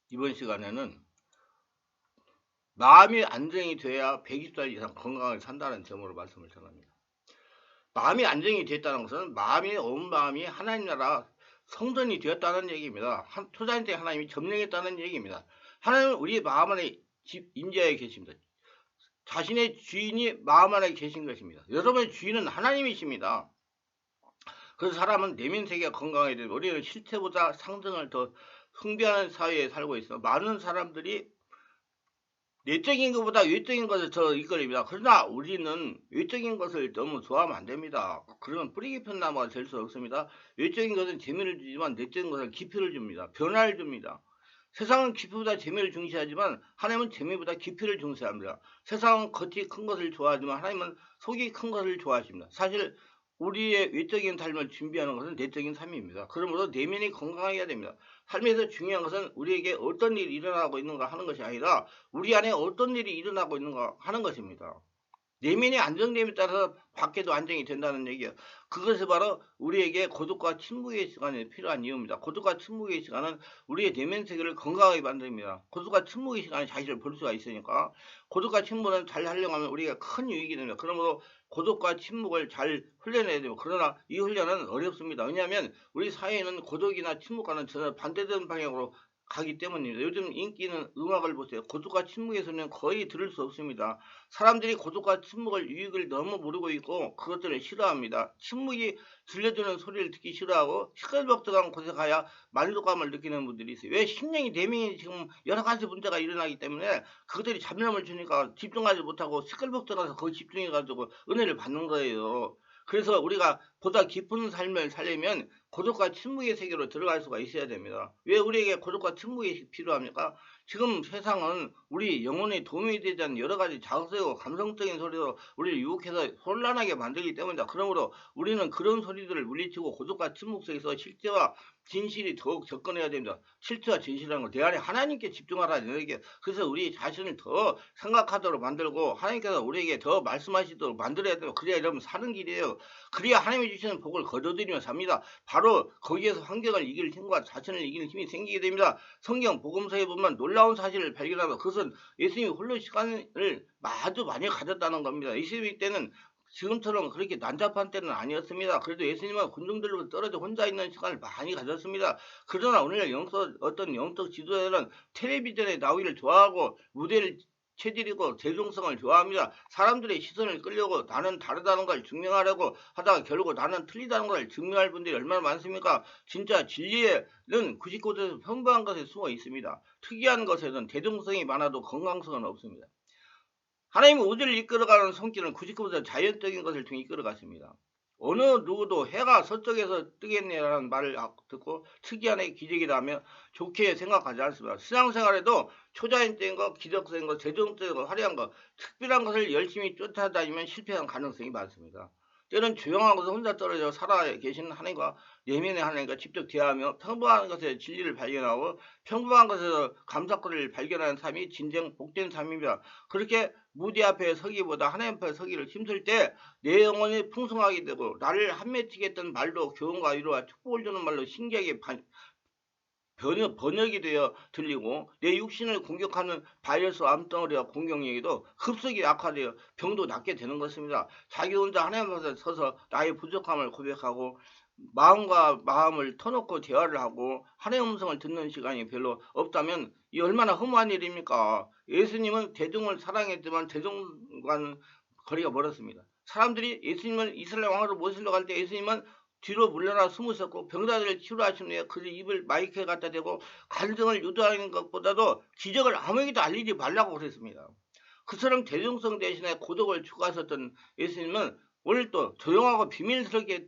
이번 시간에는 마음이 안정이 돼야 120살 이상 건강하게 산다는 점으로 말씀을 전합니다. 마음이 안정이 됐다는 것은 온 마음이 하나님 나라 성전이 되었다는 얘기입니다. 초자연때 하나님이 점령했다는 얘기입니다. 하나님은 우리 마음 안에 임재하에 계십니다. 자신의 주인이 마음 안에 계신 것입니다. 여러분의 주인은 하나님이십니다. 그래서 사람은 내면 세계가 건강해야 되고, 우리는 실체보다 상승을 더 숭배하는 사회에 살고 있어. 많은 사람들이 내적인 것보다 외적인 것을 더 이끌립니다. 그러나 우리는 외적인 것을 너무 좋아하면 안 됩니다. 그러면 뿌리 깊은 나무가 될 수 없습니다. 외적인 것은 재미를 주지만 내적인 것은 깊이를 줍니다. 변화를 줍니다. 세상은 깊이보다 재미를 중시하지만 하나님은 재미보다 깊이를 중시합니다. 세상은 겉이 큰 것을 좋아하지만 하나님은 속이 큰 것을 좋아하십니다. 사실 우리의 외적인 삶을 준비하는 것은 내적인 삶입니다. 그러므로 내면이 건강해야 됩니다. 삶에서 중요한 것은 우리에게 어떤 일이 일어나고 있는가 하는 것이 아니라 우리 안에 어떤 일이 일어나고 있는가 하는 것입니다. 내면이 안정됨에 따라서 밖에도 안정이 된다는 얘기예요. 그것이 바로 우리에게 고독과 침묵의 시간이 필요한 이유입니다. 고독과 침묵의 시간은 우리의 내면 세계를 건강하게 만듭니다. 고독과 침묵의 시간에 자신을 볼 수가 있으니까 고독과 침묵은 잘 활용하면 우리가 큰 유익이 됩니다. 그러므로 고독과 침묵을 잘 훈련해야 됩니다. 그러나 이 훈련은 어렵습니다. 왜냐하면 우리 사회는 고독이나 침묵과는 전혀 반대되는 방향으로 가기 때문입니다. 요즘 인기 있는 음악을 보세요. 고독과 침묵에서는 거의 들을 수 없습니다. 사람들이 고독과 침묵을 유익을 너무 모르고 있고 그것들을 싫어합니다. 침묵이 들려주는 소리를 듣기 싫어하고 시끌벅적한 곳에 가야 만족감을 느끼는 분들이 있어요. 왜 심령이 내면이 지금 여러 가지 문제가 일어나기 때문에 그것들이 잡념을 주니까 집중하지 못하고 시끌벅적해서 거기 집중해가지고 은혜를 받는 거예요. 그래서 우리가 보다 깊은 삶을 살려면 고독과 침묵의 세계로 들어갈 수가 있어야 됩니다. 왜 우리에게 고독과 침묵이 필요합니까? 지금 세상은 우리 영혼에 도움이 되지 않는 여러 가지 자극적이고 감성적인 소리로 우리를 유혹해서 혼란하게 만들기 때문이다. 그러므로 우리는 그런 소리들을 물리치고 고독과 침묵 속에서 실제와 진실이 더욱 접근해야 됩니다. 실체와 진실이라는 걸 내 안에 하나님께 집중하라는 얘기예요. 그래서 우리 자신을 더 생각하도록 만들고 하나님께서 우리에게 더 말씀하시도록 만들어야 돼요. 그래야 여러분 사는 길이에요. 그래야 하나님이 주시는 복을 거둬들이며 삽니다. 바로 거기에서 환경을 이길 힘과 자신을 이기는 힘이 생기게 됩니다. 성경 복음서에 보면 놀라운 사실을 발견하고 그것은 예수님이 홀로 시간을 아주 많이 가졌다는 겁니다. 예수님 때는 지금처럼 그렇게 난잡한 때는 아니었습니다. 그래도 예수님은 군중들로 떨어져 혼자 있는 시간을 많이 가졌습니다. 그러나 오늘 어떤 영적 지도자들은 텔레비전에 나오기를 좋아하고 무대를 체질이고 대중성을 좋아합니다. 사람들의 시선을 끌려고 나는 다르다는 걸 증명하려고 하다가 결국 나는 틀리다는 걸 증명할 분들이 얼마나 많습니까? 진짜 진리에는 99% 평범한 것에 숨어 있습니다. 특이한 것에는 대중성이 많아도 건강성은 없습니다. 하나님은 우주를 이끌어가는 손길은 99% 자연적인 것을 통해 이끌어갔습니다. 어느 누구도 해가 서쪽에서 뜨겠네라는 말을 듣고 특이한 기적이라며 좋게 생각하지 않습니다. 신앙생활에도 초자연적인 것, 기적적인 것, 대중적인 것, 화려한 것, 특별한 것을 열심히 쫓아다니면 실패할 가능성이 많습니다. 때는 조용한 곳에 혼자 떨어져 살아 계신 하나님과 내면의 하나님과 직접 대화하며 평범한 것에 진리를 발견하고 평범한 것에서 감사거리를 발견하는 삶이 진정 복된 삶입니다. 그렇게 무대 앞에 서기보다 하나님 앞에 서기를 힘쓸 때 내 영혼이 풍성하게 되고 나를 한맺히게 했던 말도 교훈과 위로와 축복을 주는 말로 신기하게 번역이 되어 들리고 내 육신을 공격하는 바이러스 암덩어리와 공격력에도 급속히 악화되어 병도 낫게 되는 것입니다. 자기 혼자 하나님 앞에 서서 나의 부족함을 고백하고 마음과 마음을 터놓고 대화를 하고 하나님의 음성을 듣는 시간이 별로 없다면 이 얼마나 허무한 일입니까? 예수님은 대중을 사랑했지만 대중과는 거리가 멀었습니다. 사람들이 예수님을 이스라엘 왕으로 모시러 갈 때 예수님은 뒤로 물러나 숨으셨고 병자들을 치료하신 후에 그 입을 마이크에 갖다 대고 간증을 유도하는 것보다도 기적을 아무에게도 알리지 말라고 그랬습니다. 그처럼 대중성 대신에 고독을 추구하셨던 예수님은 오늘 또 조용하고 비밀스럽게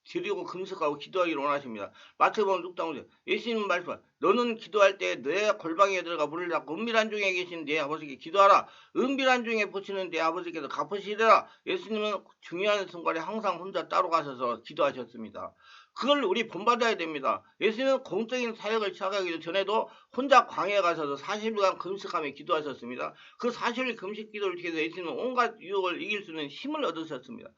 드리고 금식하고 기도하기를 원하십니다. 마태복음 6장 5절 예수님은 말씀하 너는 기도할 때 내 골방에 들어가 문을 닫고 은밀한 중에 계신 내 아버지께 기도하라. 은밀한 중에 보시는 내 아버지께서 갚으시리라. 예수님은 중요한 순간에 항상 혼자 따로 가셔서 기도하셨습니다. 그걸 우리 본받아야 됩니다. 예수님은 공적인 사역을 시작하기 전에도 혼자 광야에 가셔서 40일간 금식하며 기도하셨습니다. 그 40일 금식 기도를 통해서 예수님은 온갖 유혹을 이길 수 있는 힘을 얻으셨습니다.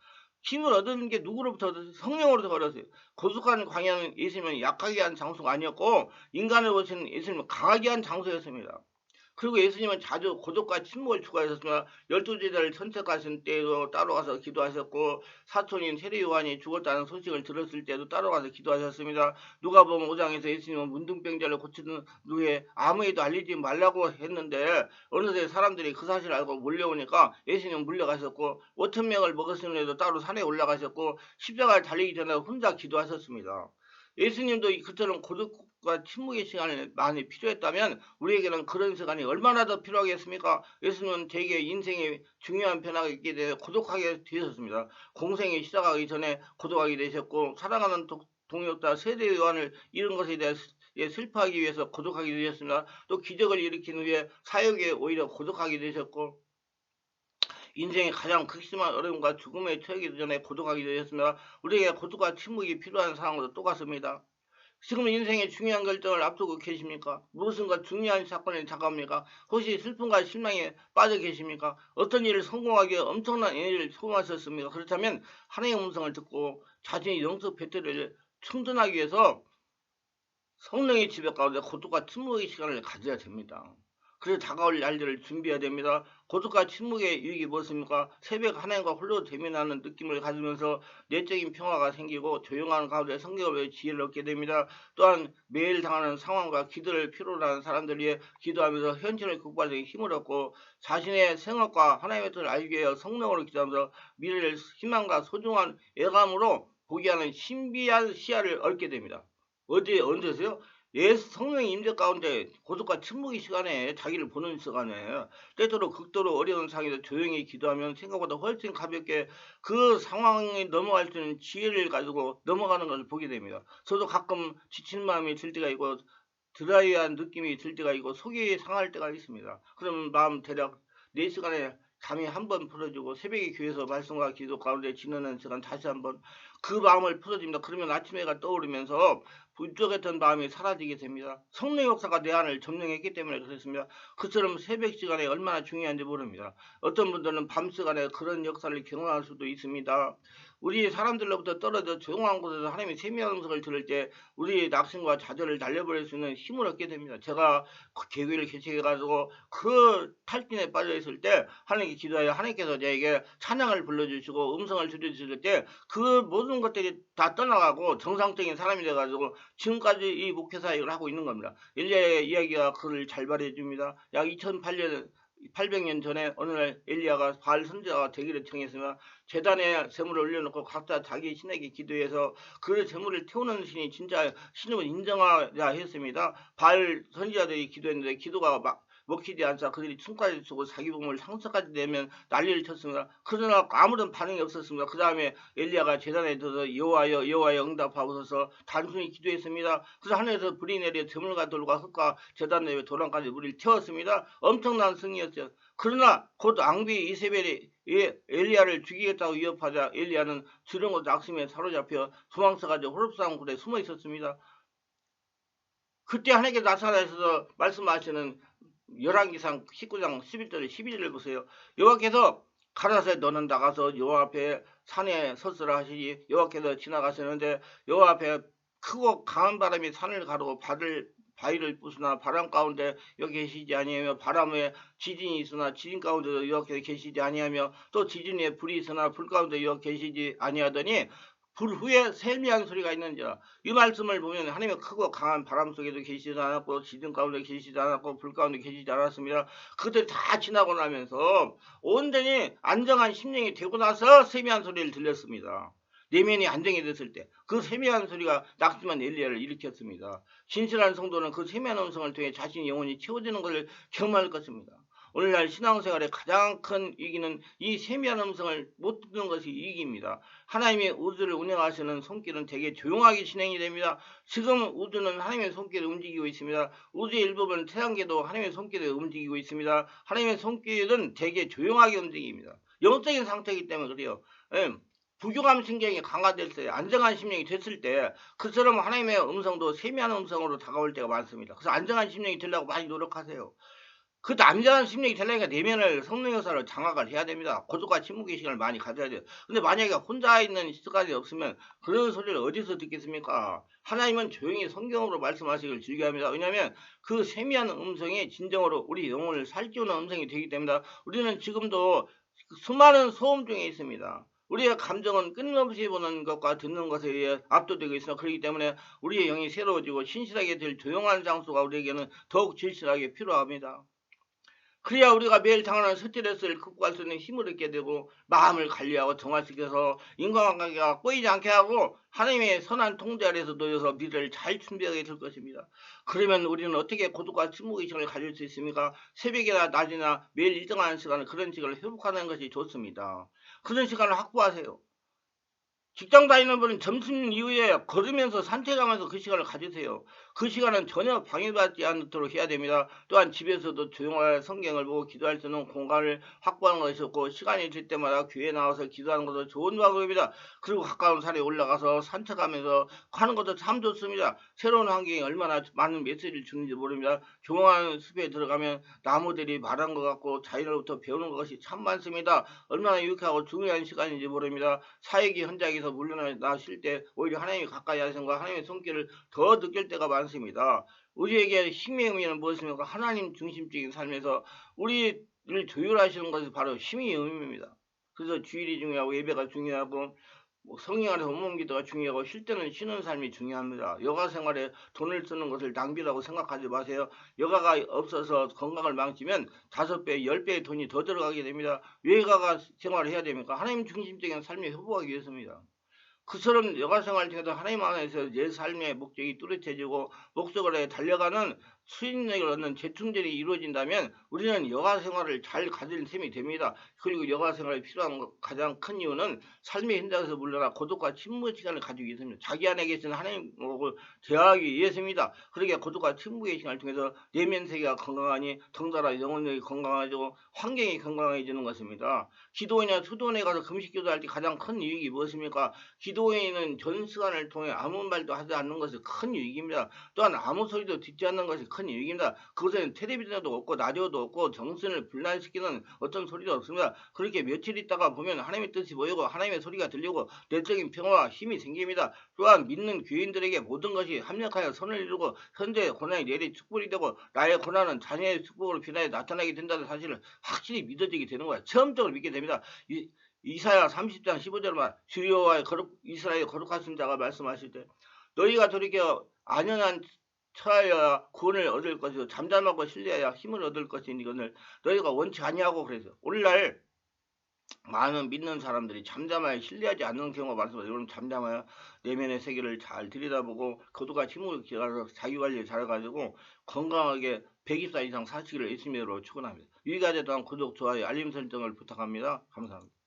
힘을 얻는 게 누구로부터 얻었어요? 성령으로부터 얻었어요. 고속한 광야는 예수님은 약하게 한 장소가 아니었고 인간을 보시는 예수님은 강하게 한 장소였습니다. 그리고 예수님은 자주 고독과 침묵을 추구하셨으며 12제자를 선택하신 때에도 따로 가서 기도하셨고 사촌인 세례 요한이 죽었다는 소식을 들었을 때도 따로 가서 기도하셨습니다. 누가복음 5장에서 예수님은 문둥병자를 고치는 후에 아무에도 알리지 말라고 했는데 어느새 사람들이 그 사실을 알고 몰려오니까 예수님은 물려가셨고 5,000명을 먹었음에도 따로 산에 올라가셨고 십자가를 달리기 전에 혼자 기도하셨습니다. 예수님도 그처럼 고독과 침묵의 시간이 많이 필요했다면 우리에게는 그런 시간이 얼마나 더 필요하겠습니까? 예수님은 대개 인생의 중요한 변화가 있게 되어 고독하게 되셨습니다. 공생이 시작하기 전에 고독하게 되셨고 사랑하는 동역자 세례 요한을 잃은 것에 대해 슬퍼하기 위해서 고독하게 되셨습니다. 또 기적을 일으킨 후에 사역에 오히려 고독하게 되셨고 인생의 가장 극심한 어려움과 죽음에 처하기 전에 고독하게 되었습니다. 우리에게 고독과 침묵이 필요한 상황으로 또 갔습니다. 지금 인생의 중요한 결정을 앞두고 계십니까? 무엇인가 중요한 사건이 다가옵니까? 혹시 슬픔과 실망에 빠져 계십니까? 어떤 일을 성공하기 위해 엄청난 에너지를 소모하셨습니까? 그렇다면 하나님의 음성을 듣고 자신의 영적 배터리를 충전하기 위해서 성령의 지배 가운데 고독과 침묵의 시간을 가져야 됩니다. 그래서 다가올 날들을 준비해야 됩니다. 고독과 침묵의 유익이 무엇입니까? 새벽 하나님과 홀로 대면하는 느낌을 가지면서 내적인 평화가 생기고 조용한 가운데 성경을 지혜를 얻게 됩니다. 또한 매일 당하는 상황과 기도를 필요로 하는 사람들 위해 기도하면서 현실을 극복하는 힘을 얻고 자신의 생각과 하나님의 뜻을 알기 위해 성령으로 기도하면서 미래를 희망과 소중한 애감으로 보게 하는 신비한 시야를 얻게 됩니다. 언제세요? 성령의 임재 가운데 고독과 침묵의 시간에 자기를 보는 시간에 때때로 극도로 어려운 상황에서 조용히 기도하면 생각보다 훨씬 가볍게 그 상황에 넘어갈 수 있는 지혜를 가지고 넘어가는 것을 보게 됩니다. 저도 가끔 지친 마음이 들 때가 있고 드라이한 느낌이 들 때가 있고 속이 상할 때가 있습니다. 그러면 마음 대략 4시간에 잠이 한번 풀어지고 새벽에 교회에서 말씀과 기도 가운데 지내는 시간 다시 한번 그 마음을 풀어줍니다. 그러면 아침해가 떠오르면서 불쪽했던 마음이 사라지게 됩니다. 성령 역사가 내 안을 점령했기 때문에 그렇습니다. 그처럼 새벽 시간에 얼마나 중요한지 모릅니다. 어떤 분들은 밤 시간에 그런 역사를 경험할 수도 있습니다. 우리 사람들로부터 떨어져 조용한 곳에서 하나님의 세미한 음성을 들을 때 우리의 낙심과 좌절을 날려버릴 수 있는 힘을 얻게 됩니다. 제가 그 개교를 개척해가지고 그 탈진에 빠져 있을 때 하나님께 기도하여 하나님께서 저에게 찬양을 불러주시고 음성을 들려주실 때 그 모든 것들이 다 떠나가고 정상적인 사람이 돼가지고 지금까지 이 목회사역을 하고 있는 겁니다. 엘리야의 이야기가 그를 잘 발휘해줍니다. 약 800년 전에 어느 날 엘리야가 바알 선지자가 되기를 청했으며 제단에 제물을 올려놓고 각자 자기 신에게 기도해서 그 제물을 태우는 신이 진짜 신임을 인정하자 했습니다. 바알 선지자들이 기도했는데 기도가 막 먹히지 않자 그들이 춤까지 추고 자기 몸을 상처까지 내면 난리를 쳤습니다. 그러나 아무런 반응이 없었습니다. 그 다음에 엘리야가 제단에 들어서 여호와여 여호와여 응답하옵소서 단순히 기도했습니다. 그래서 하늘에서 불이 내려 제물과 돌과 흙과 제단 내에 도랑까지 물을 태웠습니다. 엄청난 승리였죠. 그러나 곧 앙비 이세벨이 엘리야를 죽이겠다고 위협하자 엘리야는 두려운 낙심에 사로잡혀 도망쳐가지고 호렙산 굴에 숨어 있었습니다. 그때 하나님께 나타나셔서 말씀하시는 열왕기상 19장 11절 12절을 보세요. 여호와께서 가라사대 너는 나가서 여호와 앞에 산에 섰으라 하시니 여호와께서 지나가시는데 여호와 앞에 크고 강한 바람이 산을 가르고 바위를 부수나 바람 가운데 여기 계시지 아니하며 바람 후에 지진이 있으나 지진 가운데도 여호와께서 계시지 아니하며 또 지진 후에 불이 있으나 불 가운데 여호와 계시지 아니하더니 불 후에 세미한 소리가 있는지라. 이 말씀을 보면 하나님의 크고 강한 바람 속에도 계시지 않았고 지진 가운데 계시지 않았고 불 가운데 계시지 않았습니다. 그것들이 다 지나고 나면서 온전히 안정한 심령이 되고 나서 세미한 소리를 들렸습니다. 내면이 안정이 됐을 때 그 세미한 소리가 낙심한 엘리야를 일으켰습니다. 진실한 성도는 그 세미한 음성을 통해 자신의 영혼이 채워지는 것을 경험할 것입니다. 오늘날 신앙생활의 가장 큰 위기는 이 세미한 음성을 못 듣는 것이 위기입니다. 하나님의 우주를 운영하시는 손길은 되게 조용하게 진행이 됩니다. 지금 우주는 하나님의 손길을 움직이고 있습니다. 우주의 일부분 태양계도 하나님의 손길을 움직이고 있습니다. 하나님의 손길은 되게 조용하게 움직입니다. 영적인 상태이기 때문에 그래요. 부교감 신경이 강화될 때 안정한 심령이 됐을 때 그처럼 하나님의 음성도 세미한 음성으로 다가올 때가 많습니다. 그래서 안정한 심령이 되려고 많이 노력하세요. 그 남자는 심리가 되려니까 내면을 성령 요소로 장악을 해야 됩니다. 고독과 침묵의 시간을 많이 가져야 돼요. 근데 만약에 혼자 있는 시간이 없으면 그런 소리를 어디서 듣겠습니까? 하나님은 조용히 성경으로 말씀하시길 즐겨합니다. 왜냐하면 그 세미한 음성이 진정으로 우리 영혼을 살찌우는 음성이 되기 때문에 우리는 지금도 수많은 소음 중에 있습니다. 우리의 감정은 끊임없이 보는 것과 듣는 것에 의해 압도되고 있으나 그렇기 때문에 우리의 영이 새로워지고 신실하게 될 조용한 장소가 우리에게는 더욱 질실하게 필요합니다. 그래야 우리가 매일 당하는 스트레스를 극복할 수 있는 힘을 얻게 되고 마음을 관리하고 정화시켜서 인간관계가 꼬이지 않게 하고 하나님의 선한 통제 아래서 놓여서 미래를 잘 준비하게 될 것입니다. 그러면 우리는 어떻게 고독과 침묵의 시간을 가질 수 있습니까? 새벽이나 낮이나 매일 일정한 시간을 그런 시간을 회복하는 것이 좋습니다. 그런 시간을 확보하세요. 직장 다니는 분은 점심 이후에 걸으면서 산책하면서 그 시간을 가지세요. 그 시간은 전혀 방해받지 않도록 해야 됩니다. 또한 집에서도 조용한 성경을 보고 기도할 수 있는 공간을 확보하는 것이 좋고 시간이 될 때마다 교회에 나와서 기도하는 것도 좋은 방법입니다. 그리고 가까운 산에 올라가서 산책하면서 하는 것도 참 좋습니다. 새로운 환경이 얼마나 많은 메시지를 주는지 모릅니다. 조용한 숲에 들어가면 나무들이 말한 것 같고 자연으로부터 배우는 것이 참 많습니다. 얼마나 유익하고 중요한 시간인지 모릅니다. 사역이 현장에서 물러나실 때 오히려 하나님이 가까이 하신과 하나님의 손길을 더 느낄 때가 많습니다. 우리에게 힘의 의미는 무엇입니까? 하나님 중심적인 삶에서 우리를 조율하시는 것이 바로 힘의 의미입니다. 그래서 주일이 중요하고 예배가 중요하고 성령 안에서 온몸 기도가 중요하고 쉴 때는 쉬는 삶이 중요합니다. 여가 생활에 돈을 쓰는 것을 낭비라고 생각하지 마세요. 여가가 없어서 건강을 망치면 5배, 10배의 돈이 더 들어가게 됩니다. 왜 여가가 생활을 해야 됩니까? 하나님 중심적인 삶을 회복하기 위해서입니다. 그처럼 여가 생활 중에도 하나님 안에서 내 삶의 목적이 뚜렷해지고 목적을 달려가는 수익력을 얻는 재충전이 이루어진다면 우리는 여가 생활을 잘 가진 셈이 됩니다. 그리고 여가 생활에 필요한 가장 큰 이유는 삶의 현장에서 물러나 고독과 침묵의 시간을 가지기 위해서입니다. 자기 안에 계신 하나님과 대화하기 위해서입니다. 그러게 고독과 침묵의 시간을 통해서 내면 세계가 건강하니 덩달아 영혼력이 건강해지고 환경이 건강해지는 것입니다. 기도원이나 수도원에 가서 금식 기도할 때 가장 큰 이익이 무엇입니까? 기도회는 전 시간을 통해 아무 말도 하지 않는 것이 큰 유익입니다. 또한 아무 소리도 듣지 않는 것이 큰 유익입니다. 그것은 텔레비전도 없고 라디오도 없고 정신을 분란시키는 어떤 소리도 없습니다. 그렇게 며칠 있다가 보면 하나님의 뜻이 보이고 하나님의 소리가 들리고 내적인 평화와 힘이 생깁니다. 또한 믿는 교인들에게 모든 것이 합력하여 선을 이루고 현재의 고난이 내일의 축복이 되고 나의 고난은 자녀의 축복으로 변하여 나타나게 된다는 사실을 확실히 믿어지게 되는 거예요. 체험적으로 믿게 됩니다. 이사야 30장 15절만 주여와 이스라엘 거룩하신 자가 말씀하실 때 너희가 돌이켜 안연한 처하여야 구원을 얻을 것이요 잠잠하고 신뢰하여 힘을 얻을 것이니 이거를 너희가 원치 아니하고 그래서 오늘날 많은 믿는 사람들이 잠잠하여 신뢰하지 않는 경우가 많습니다. 여러분 잠잠하여 내면의 세계를 잘 들여다보고 거두가 침묵을 기다려서 자기관리를 잘해가지고 건강하게 100일 이상 사시기를 예수님으로 축원합니다. 유익하게 또한 구독, 좋아요, 알림 설정을 부탁합니다. 감사합니다.